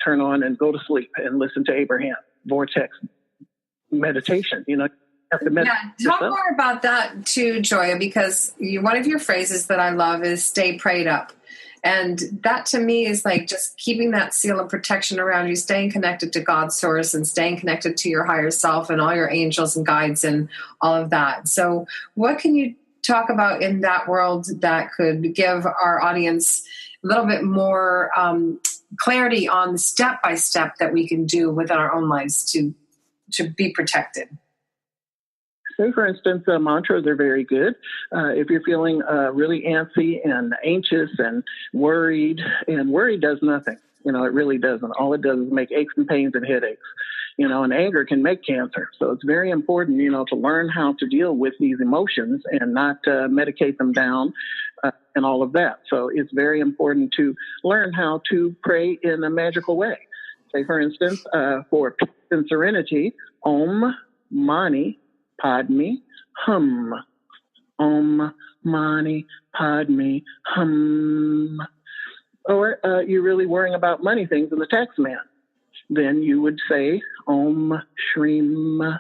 Speaker 6: turn on and go to sleep and listen to Abraham Vortex meditation. Have to
Speaker 2: talk more about that too, Joya, because one of your phrases that I love is stay prayed up. And that to me is like just keeping that seal of protection around you, staying connected to God's source and staying connected to your higher self and all your angels and guides and all of that. So what can you talk about in that world that could give our audience a little bit more clarity on the step-by-step that we can do within our own lives to be protected?
Speaker 6: Say, for instance, mantras are very good. If you're feeling really antsy and anxious and worried does nothing. It really doesn't. All it does is make aches and pains and headaches. And anger can make cancer. So it's very important, to learn how to deal with these emotions and not medicate them down and all of that. So it's very important to learn how to pray in a magical way. Say, for instance, for peace and serenity, Om Mani Padme Hum. Om Mani Padme Hum. Or you're really worrying about money things in the tax man. Then you would say Om Shrim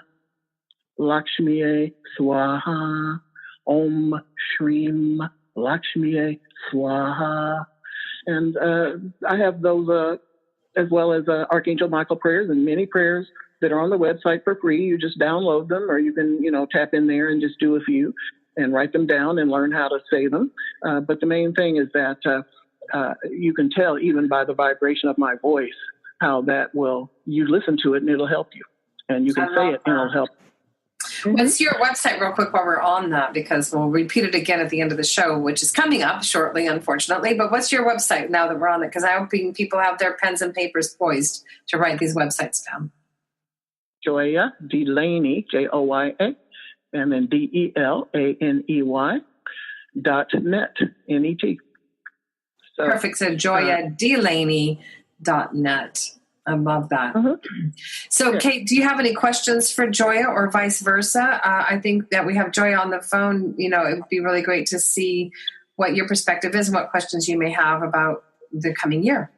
Speaker 6: Lakshmiye Swaha. Om Shrim Lakshmiye Swaha. And I have those as well as Archangel Michael prayers and many prayers that are on the website for free. You just download them, or you can, tap in there and just do a few and write them down and learn how to say them. But the main thing is that you can tell even by the vibration of my voice how that you listen to it and it'll help you. And you can say it and it'll help.
Speaker 2: What's your website real quick while we're on that? Because we'll repeat it again at the end of the show, which is coming up shortly, unfortunately. But what's your website now that we're on it? Because I hope people have their pens and papers poised to write these websites down.
Speaker 6: Joya, Delaney, Joya, and then DELANEY .net, NET. So,
Speaker 2: perfect. So JoyaDelaney.net. I love that. So,
Speaker 6: yeah.
Speaker 2: Kate, do you have any questions for Joya or vice versa? I think that we have Joya on the phone. It would be really great to see what your perspective is and what questions you may have about the coming year.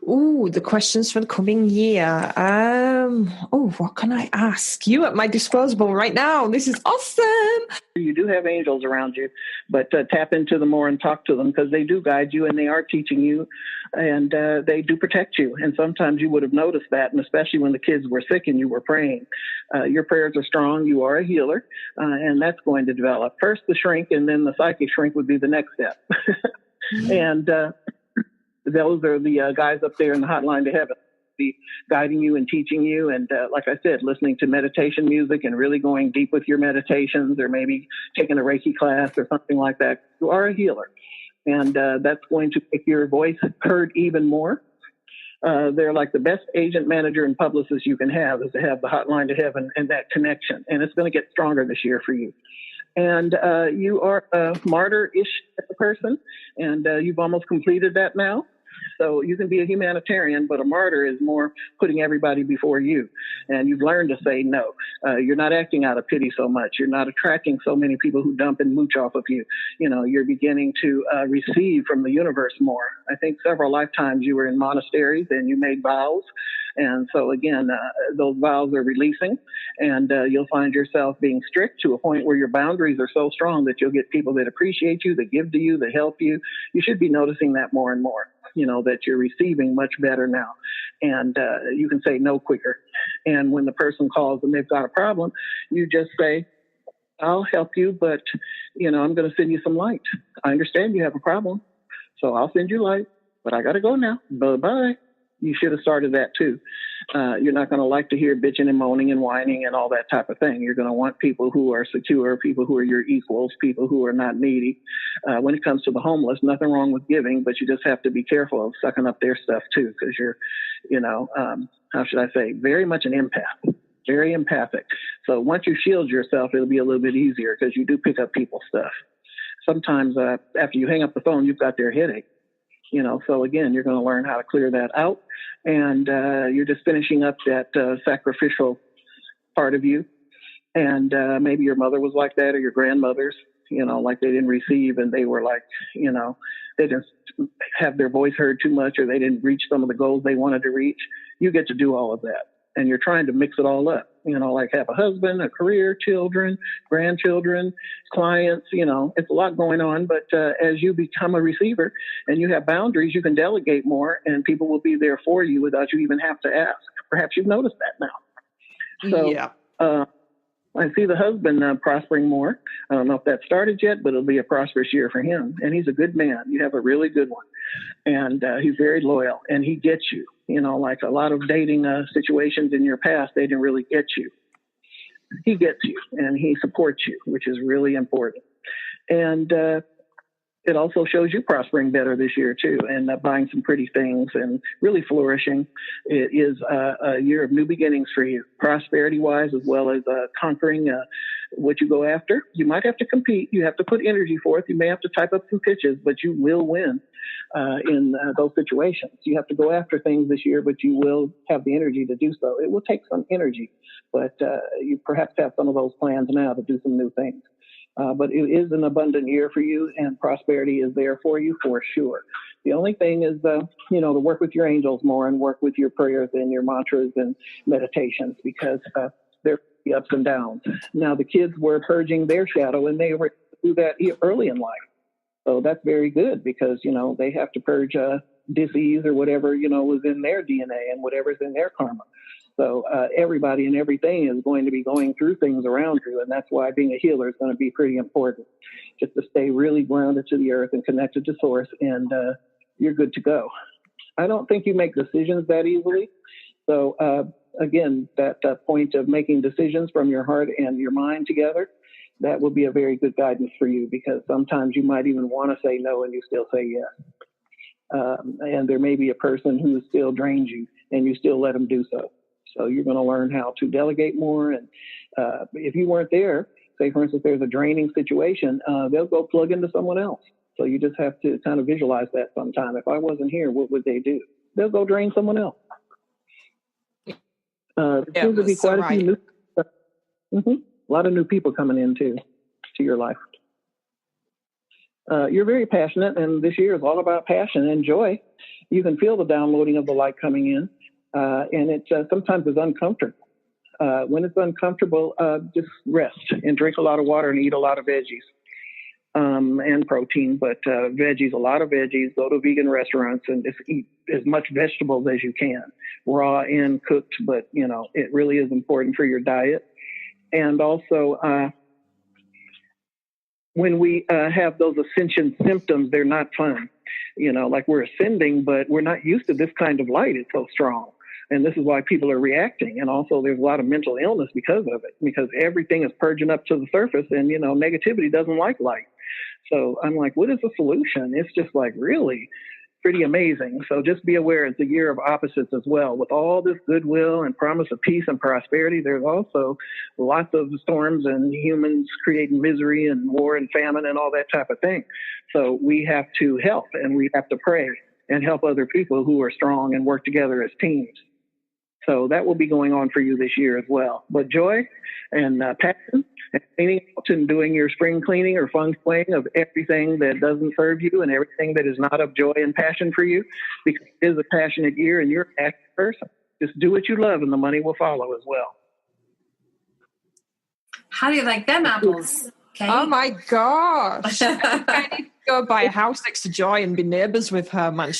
Speaker 4: Ooh, the questions for the coming year. What can I ask? You at my disposal right now. This is awesome.
Speaker 6: You do have angels around you, but tap into them more and talk to them because they do guide you and they are teaching you and they do protect you. And sometimes you would have noticed that, and especially when the kids were sick and you were praying. Your prayers are strong. You are a healer, and that's going to develop. First the shrink, and then the psychic shrink would be the next step. And those are the guys up there in the hotline to heaven, be guiding you and teaching you. And like I said, listening to meditation music and really going deep with your meditations, or maybe taking a Reiki class or something like that. You are a healer. And that's going to make your voice heard even more. They're like the best agent, manager, and publicist you can have is to have the hotline to heaven and that connection. And it's going to get stronger this year for you. And you are a martyr-ish person, and you've almost completed that now. So you can be a humanitarian, but a martyr is more putting everybody before you. And you've learned to say no. You're not acting out of pity so much. You're not attracting so many people who dump and mooch off of you. You're beginning to receive from the universe more. I think several lifetimes you were in monasteries and you made vows. And so, again, those vows are releasing, and you'll find yourself being strict to a point where your boundaries are so strong that you'll get people that appreciate you, that give to you, that help you. You should be noticing that more and more, that you're receiving much better now. And you can say no quicker. And when the person calls and they've got a problem, you just say, I'll help you, but, I'm going to send you some light. I understand you have a problem, so I'll send you light, but I got to go now. Bye-bye. You should have started that too. You're not going to like to hear bitching and moaning and whining and all that type of thing. You're going to want people who are secure, people who are your equals, people who are not needy. When it comes to the homeless, nothing wrong with giving, but you just have to be careful of sucking up their stuff too, because you're, how should I say, very much an empath, very empathic. So once you shield yourself, it'll be a little bit easier because you do pick up people's stuff. Sometimes after you hang up the phone, you've got their headache. So again, you're going to learn how to clear that out, and you're just finishing up that sacrificial part of you. And maybe your mother was like that, or your grandmothers, like they didn't receive, and they were like, they didn't have their voice heard too much, or they didn't reach some of the goals they wanted to reach. You get to do all of that, and you're trying to mix it all up. like have a husband, a career, children, grandchildren, clients, it's a lot going on. But as you become a receiver and you have boundaries, you can delegate more and people will be there for you without you even have to ask. Perhaps you've noticed that now. So,
Speaker 4: Yeah.
Speaker 6: I see the husband prospering more. I don't know if that started yet, but it'll be a prosperous year for him. And he's a good man. You have a really good one. And he's very loyal and he gets you. Like a lot of dating situations in your past, they didn't really get you. He gets you and he supports you, which is really important. And it also shows you prospering better this year too, and buying some pretty things and really flourishing. It is a year of new beginnings for you, prosperity-wise, as well as conquering what you go after. You might have to compete. You have to put energy forth. You may have to type up some pitches, but you will win in those situations. You have to go after things this year, but you will have the energy to do so. It will take some energy, but you perhaps have some of those plans now to do some new things. But it is an abundant year for you, and prosperity is there for you for sure. The only thing is, to work with your angels more and work with your prayers and your mantras and meditations, because there are the ups and downs. Now, the kids were purging their shadow, and they were able to do that early in life. So that's very good because, they have to purge disease or whatever, was in their DNA and whatever's in their karma. So everybody and everything is going to be going through things around you. And that's why being a healer is going to be pretty important, just to stay really grounded to the earth and connected to source. And you're good to go. I don't think you make decisions that easily. So again, that point of making decisions from your heart and your mind together, that will be a very good guidance for you, because sometimes you might even want to say no and you still say yes. And there may be a person who still drains you and you still let them do so. So you're going to learn how to delegate more. And if you weren't there, say, for instance, there's a draining situation, they'll go plug into someone else. So you just have to kind of visualize that sometime. If I wasn't here, what would they do? They'll go drain someone else. There seems to be quite a few a lot of new people coming into your life. You're very passionate, and this year is all about passion and joy. You can feel the downloading of the light coming in. And it sometimes is uncomfortable. When it's uncomfortable, just rest and drink a lot of water and eat a lot of veggies and protein. But veggies, a lot of veggies. Go to vegan restaurants and just eat as much vegetables as you can, raw and cooked. But, it really is important for your diet. And also, when we have those ascension symptoms, they're not fun. Like we're ascending, but we're not used to this kind of light. It's so strong. And this is why people are reacting. And also there's a lot of mental illness because of it, because everything is purging up to the surface and, negativity doesn't like light. So I'm like, what is the solution? It's just like really pretty amazing. So just be aware it's a year of opposites as well. With all this goodwill and promise of peace and prosperity, there's also lots of storms and humans creating misery and war and famine and all that type of thing. So we have to help and we have to pray and help other people who are strong and work together as teams. So that will be going on for you this year as well. But joy and passion and cleaning out and doing your spring cleaning or feng shuiing of everything that doesn't serve you and everything that is not of joy and passion for you, because it is a passionate year and you're a passionate person. Just do what you love and the money will follow as well.
Speaker 7: How do you like them apples, Kate?
Speaker 4: Oh my gosh. I need to go buy a house next to Joy and be neighbours with her, man.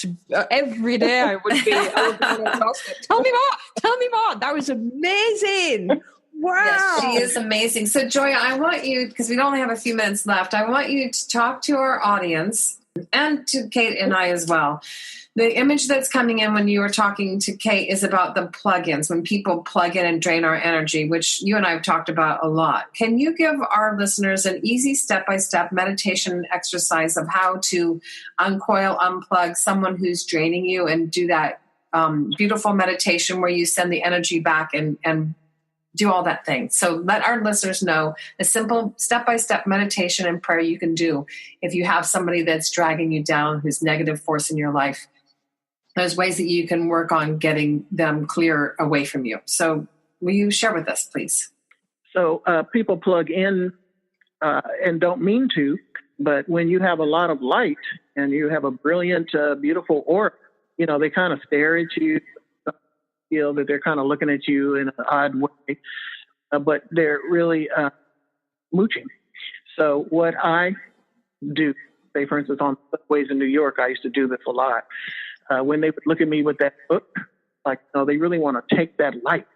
Speaker 4: Every day I would be exhausted. Tell me more. That was amazing. Wow.
Speaker 7: Yes, she is amazing. So Joya, I want you, because we only have a few minutes left, I want you to talk to our audience and to Kate and I as well. The image that's coming in when you were talking to Kate is about the plugins, when people plug in and drain our energy, which you and I have talked about a lot. Can you give our listeners an easy step-by-step meditation exercise of how to uncoil, unplug someone who's draining you and do that beautiful meditation where you send the energy back and do all that thing? So let our listeners know a simple step-by-step meditation and prayer you can do if you have somebody that's dragging you down, who's negative force in your life. There's ways that you can work on getting them clear away from you. So will you share with us, please?
Speaker 6: So people plug in and don't mean to, but when you have a lot of light and you have a brilliant, beautiful aura, they kind of stare at you. feel that they're kind of looking at you in an odd way, but they're really mooching. So what I do, say for instance on subways in New York, I used to do this a lot. When they would look at me with that look, like, no, they really want to take that light.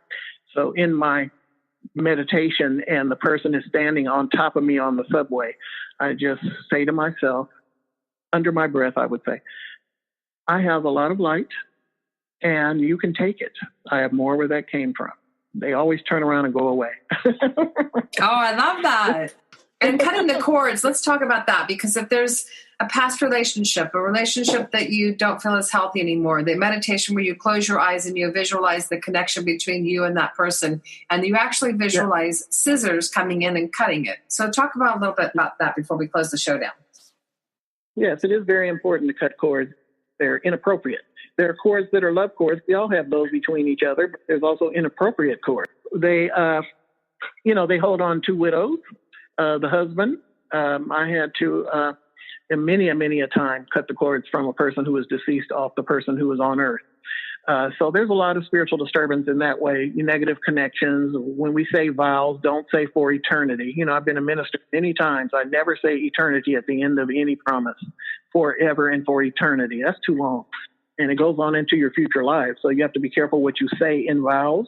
Speaker 6: So in my meditation and the person is standing on top of me on the subway, I just say to myself, under my breath, I would say, I have a lot of light and you can take it. I have more where that came from. They always turn around and go away.
Speaker 7: Oh, I love that. And cutting the cords, let's talk about that, because if there's a past relationship, a relationship that you don't feel is healthy anymore, the meditation where you close your eyes and you visualize the connection between you and that person, and you actually visualize scissors coming in and cutting it. So talk about a little bit about that before we close the show down.
Speaker 6: Yes, it is very important to cut cords. They're inappropriate. There are cords that are love cords. We all have those between each other, but there's also inappropriate cords. They, they hold on to widows. The husband, I had to, many a time, cut the cords from a person who was deceased off the person who was on earth. So there's a lot of spiritual disturbance in that way, negative connections. When we say vows, don't say for eternity. I've been a minister many times. I never say eternity at the end of any promise, forever and for eternity. That's too long. And it goes on into your future lives. So you have to be careful what you say in vows.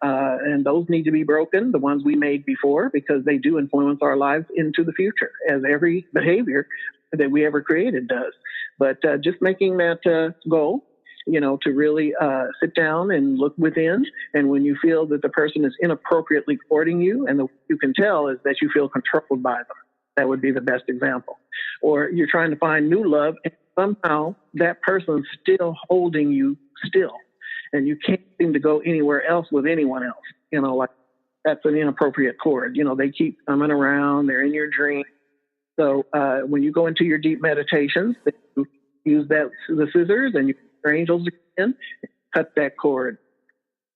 Speaker 6: And those need to be broken, the ones we made before, because they do influence our lives into the future, as every behavior that we ever created does. But just making that goal, to really sit down and look within. And when you feel that the person is inappropriately courting you, and you can tell is that you feel controlled by them. That would be the best example. Or you're trying to find new love, and somehow that person's still holding you still. And you can't seem to go anywhere else with anyone else. Like that's an inappropriate chord. They keep coming around. They're in your dream. So when you go into your deep meditations, you use the scissors and your angels again, cut that cord.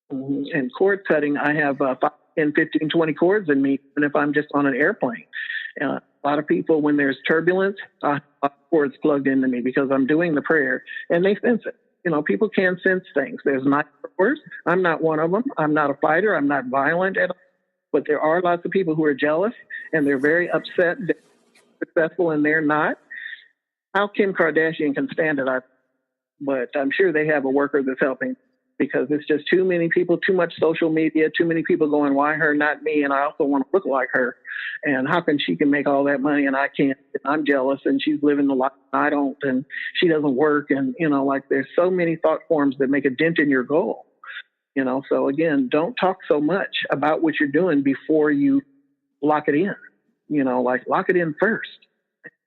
Speaker 6: And cord cutting, I have 5, 10, 15, 20 cords in me, even if I'm just on an airplane. A lot of people, when there's turbulence, I have cords plugged into me because I'm doing the prayer, and they sense it. People can sense things. There's not worse. I'm not one of them. I'm not a fighter. I'm not violent at all. But there are lots of people who are jealous, and they're very upset that they're successful and they're not. How Kim Kardashian can stand it, but I'm sure they have a worker that's helping, because it's just too many people, too much social media, too many people going, why her, not me? And I also want to look like her. And how can she can make all that money and I can't? I'm jealous, and she's living the life I don't, and she doesn't work. And, there's so many thought forms that make a dent in your goal. So again, don't talk so much about what you're doing before you lock it in. Lock it in first.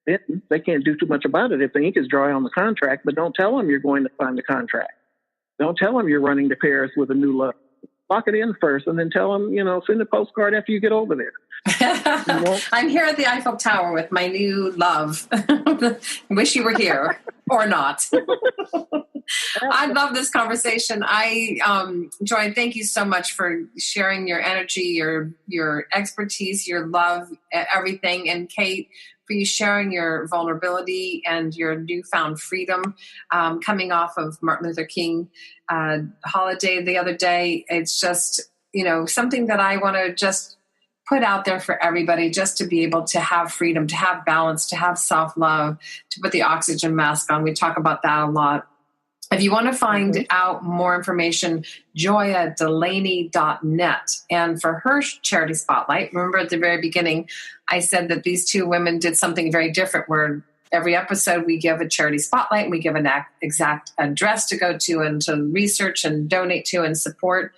Speaker 6: Then they can't do too much about it if the ink is dry on the contract, but don't tell them you're going to sign the contract. Don't tell them you're running to Paris with a new love. Lock it in first, and then tell them, send a postcard after you get over there.
Speaker 7: I'm here at the Eiffel Tower with my new love. Wish you were here or not. I love this conversation. Joy, thank you so much for sharing your energy, your expertise, your love, everything. And Kate, for you sharing your vulnerability and your newfound freedom, coming off of Martin Luther King holiday the other day. It's just, something that I want to just put out there for everybody, just to be able to have freedom, to have balance, to have self-love, to put the oxygen mask on. We talk about that a lot. If you want to find out more information, joyadelaney.net. And for her charity spotlight, remember at the very beginning, I said that these two women did something very different, where every episode we give a charity spotlight, and we give an exact address to go to and to research and donate to and support.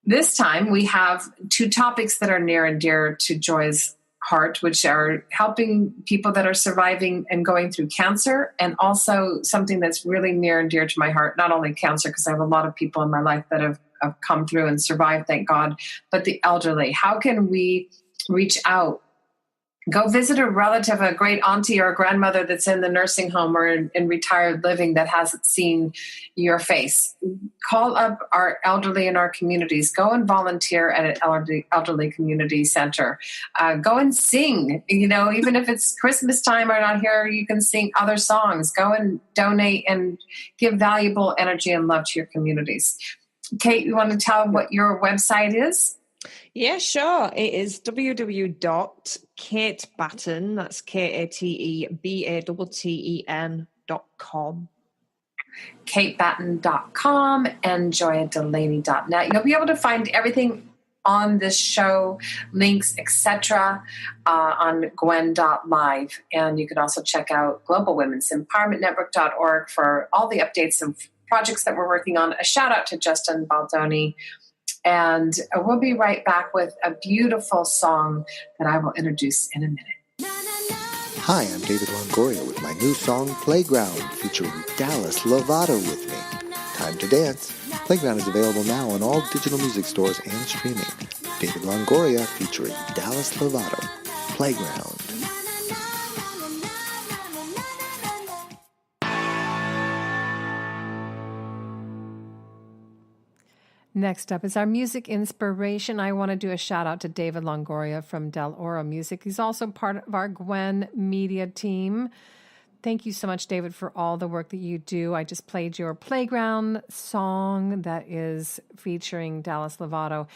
Speaker 7: This time we have 2 topics that are near and dear to Joy's heart, which are helping people that are surviving and going through cancer, and also something that's really near and dear to my heart, not only cancer, because I have a lot of people in my life that have come through and survived, thank God, but the elderly. How can we reach out? Go visit a relative, a great auntie or a grandmother that's in the nursing home or in retired living that hasn't seen your face. Call up our elderly in our communities. Go and volunteer at an elderly community center. Go and sing. Even if it's Christmas time or not here, you can sing other songs. Go and donate and give valuable energy and love to your communities. Kate, you want to tell them what your website is?
Speaker 4: Yeah, sure. It is www.katebatten, that's KateBatten.com.
Speaker 7: katebatten.com and joyadelaney.net. You'll be able to find everything on this show, links, etc., on gwen.live. And you can also check out globalwomen'sempowermentnetwork.org for all the updates of projects that we're working on. A shout out to Justin Baldoni. And we'll be right back with a beautiful song that I will introduce in a minute.
Speaker 8: Hi, I'm David Longoria with my new song, Playground, featuring Dallas Lovato with me. Time to dance. Playground is available now on all digital music stores and streaming. David Longoria featuring Dallas Lovato. Playground.
Speaker 2: Next up is our music inspiration. I want to do a shout out to David Longoria from Del Oro Music. He's also part of our Gwen Media team. Thank you so much, David, for all the work that you do. I just played your Playground song that is featuring Dallas Lovato.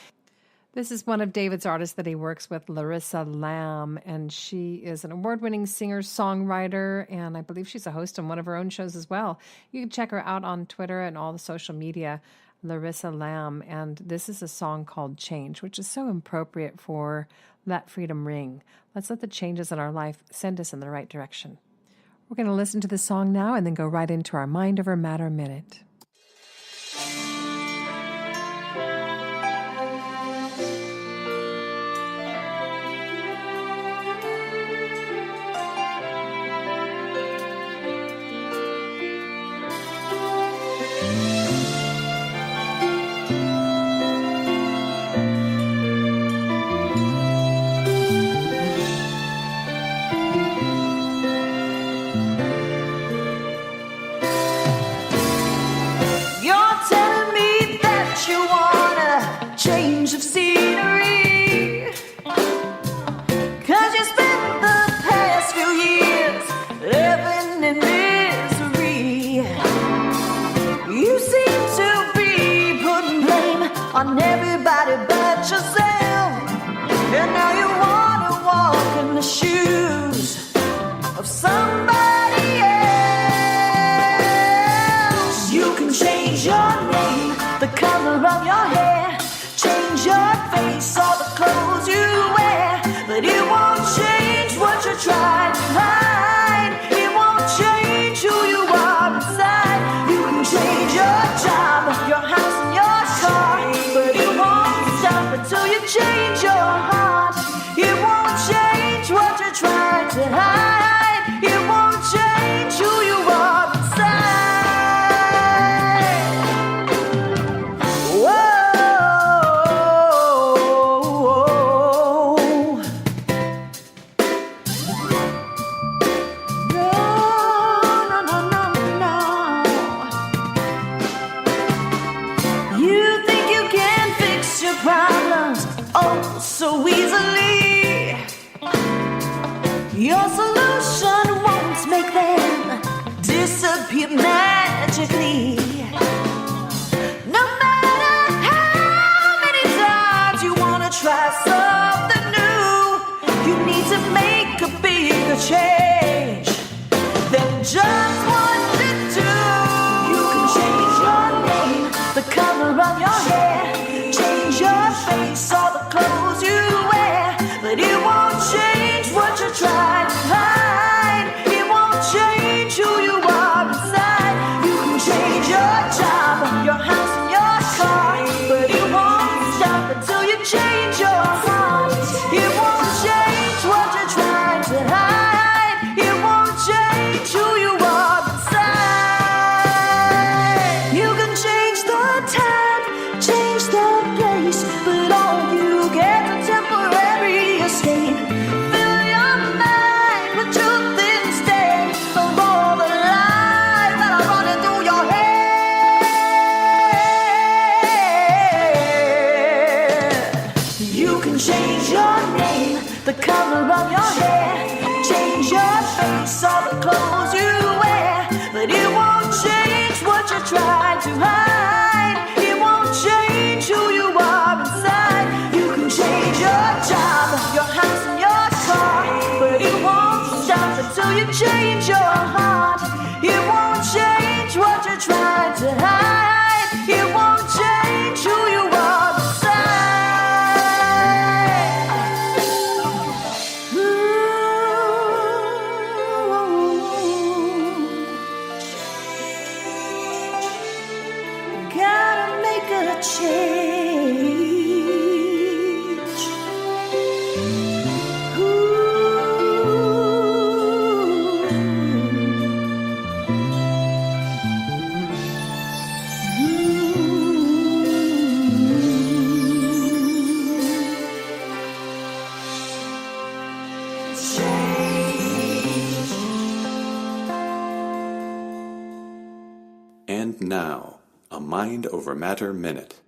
Speaker 2: This is one of David's artists that he works with, Larissa Lamb, and she is an award-winning singer-songwriter, and I believe she's a host on one of her own shows as well. You can check her out on Twitter and all the social media, Larissa Lamb, and this is a song called Change, which is so appropriate for Let Freedom Ring. Let's let the changes in our life send us in the right direction. We're going to listen to the song now and then go right into our Mind Over Matter Minute.
Speaker 9: Change of scenery, 'cause you spent the past few years living in misery. You seem to be putting blame on everybody but yourself, and now you want to walk in the shoes of somebody else. You can change your name, the color of your hair, change your face, all the clothes you wear, but it won't change what you're trying to hide. It won't change who you are inside. You can change your job, your house and your car, but it won't stop until you change your heart. It won't change what you're trying to hide. It won't change who you are inside. Whoa. So easily, your solution won't make them disappear magically. No matter how many times you want to try something new, you need to make a bigger change than just one to do. You can change your name, the color of your hair, change your face, all the clothes you wear, but it won't change what you're trying to hide. It won't change who you are inside. You can change your job, your house and your car, but it won't stop until you change your heart. It won't change what you're trying to hide. It won't change who you are inside. You can change the time, change the place, but all you get a temporary escape. Fill your mind with truth instead of all the lies that are running through your head. You can change your name, the color of your hair, change your face, all the clothes you wear, but it won't change what you're trying to hide. It won't change to hide. It won't change who you are beside. Ooh, gotta make a change.
Speaker 1: And now, a Mind Over Matter Minute.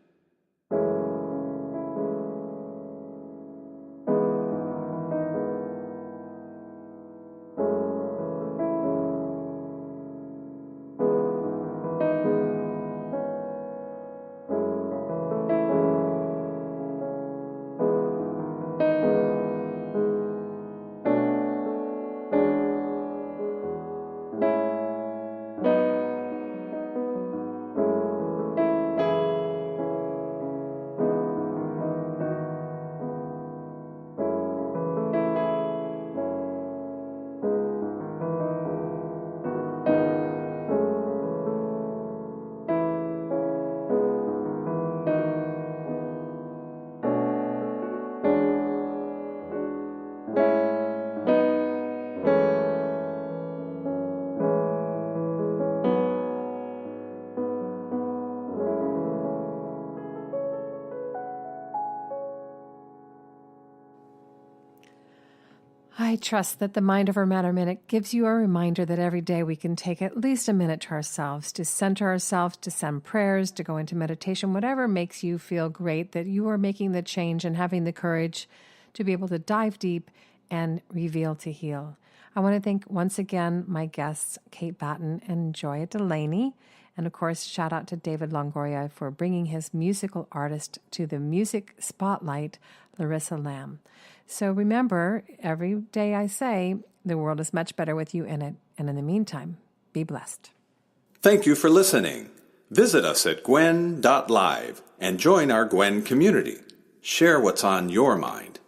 Speaker 2: I trust that the Mind Over Matter Minute gives you a reminder that every day we can take at least a minute to ourselves, to center ourselves, to send prayers, to go into meditation, whatever makes you feel great, that you are making the change and having the courage to be able to dive deep and reveal to heal. I want to thank once again my guests, Kate Batten and Joya Delaney. And of course, shout out to David Longoria for bringing his musical artist to the music spotlight, Larissa Lamb. So remember, every day I say, the world is much better with you in it. And in the meantime, be blessed.
Speaker 1: Thank you for listening. Visit us at gwen.live and join our Gwen community. Share what's on your mind.